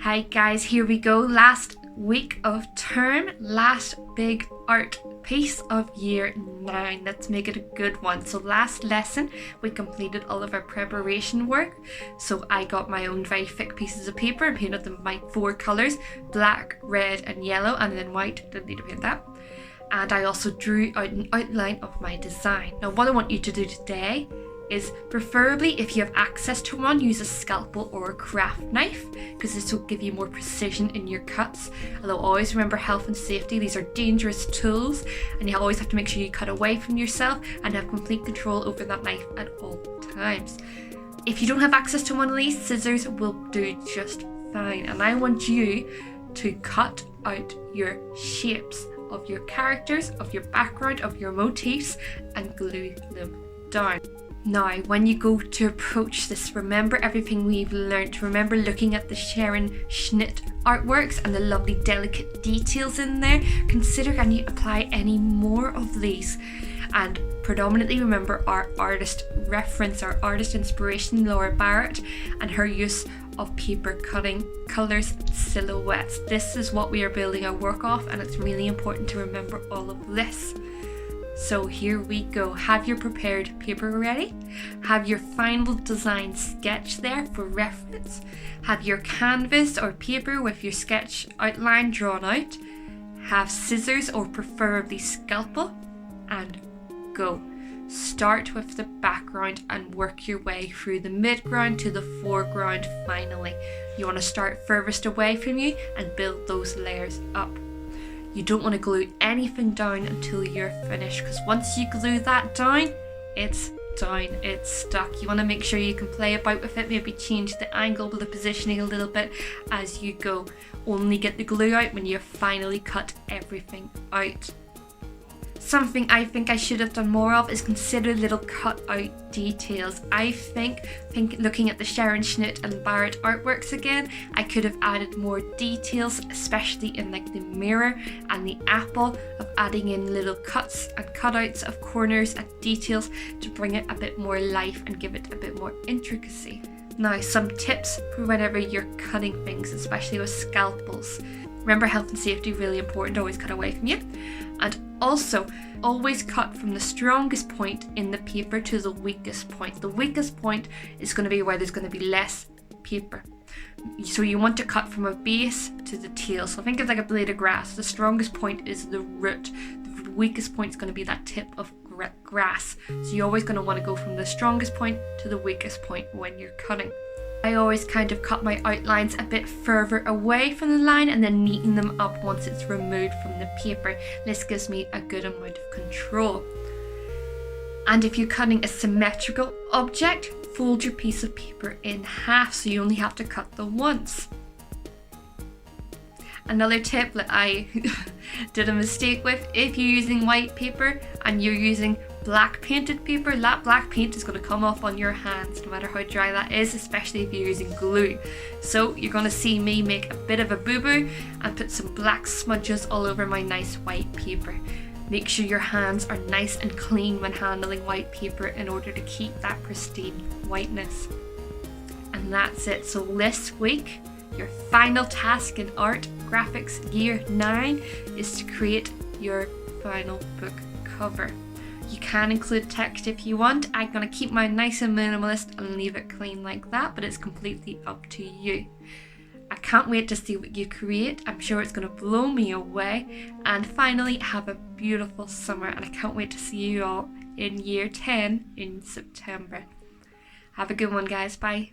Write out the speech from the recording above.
Hi guys, here we go. Last week of term, last big art piece of year 9. Let's make it a good one. So last lesson we completed all of our preparation work. So I got my own very thick pieces of paper and painted them my 4 colours, black, red and yellow, and then white. Didn't need to paint that. And I also drew out an outline of my design. Now what I want you to do today is, preferably if you have access to one, use a scalpel or a craft knife, because this will give you more precision in your cuts. Although always remember health and safety, these are dangerous tools and you always have to make sure you cut away from yourself and have complete control over that knife at all times. If you don't have access to one of these, scissors will do just fine. And I want you to cut out your shapes of your characters, of your background, of your motifs, and glue them down. Now, when you go to approach this, remember everything we've learnt. Remember looking at the Sharon Schnitt artworks and the lovely delicate details in there. Consider, can you apply any more of these? And predominantly remember our artist reference, our artist inspiration, Laura Barrett, and her use of paper cutting, colours, silhouettes. This is what we are building our work off, and it's really important to remember all of this. So here we go. Have your prepared paper ready. Have your final design sketch there for reference. Have your canvas or paper with your sketch outline drawn out. Have scissors or preferably scalpel, and go. Start with the background and work your way through the midground to the foreground finally. You want to start furthest away from you and build those layers up. You don't want to glue anything down until you're finished, because once you glue that down, it's down, it's stuck. You want to make sure you can play about with it, maybe change the angle, the positioning a little bit as you go. Only get the glue out when you've finally cut everything out. Something I think I should have done more of is consider little cut out details. I think looking at the Sharon Schnitt and Barrett artworks again, I could have added more details, especially in like the mirror and the apple, of adding in little cuts and cutouts of corners and details to bring it a bit more life and give it a bit more intricacy. Now, some tips for whenever you're cutting things, especially with scalpels. Remember, health and safety, really important, always cut away from you. And also, always cut from the strongest point in the paper to the weakest point. The weakest point is going to be where there's going to be less paper. So you want to cut from a base to the tail. So think of like a blade of grass. The strongest point is the root. The weakest point is going to be that tip of grass. So you're always going to want to go from the strongest point to the weakest point when you're cutting. I always kind of cut my outlines a bit further away from the line and then neaten them up once it's removed from the paper. This gives me a good amount of control. And if you're cutting a symmetrical object, fold your piece of paper in half so you only have to cut the once. Another tip that I did a mistake with, if you're using white paper and you're using black painted paper, that black paint is going to come off on your hands no matter how dry that is, especially if you're using glue. So you're going to see me make a bit of a boo-boo and put some black smudges all over my nice white paper. Make sure your hands are nice and clean when handling white paper in order to keep that pristine whiteness. And that's it. So this week, your final task in art graphics year 9 is to create your final book cover. You can include text if you want. I'm going to keep mine nice and minimalist and leave it clean like that, but it's completely up to you. I can't wait to see what you create. I'm sure it's going to blow me away. And finally, have a beautiful summer, and I can't wait to see you all in year 10 in September. Have a good one, guys. Bye.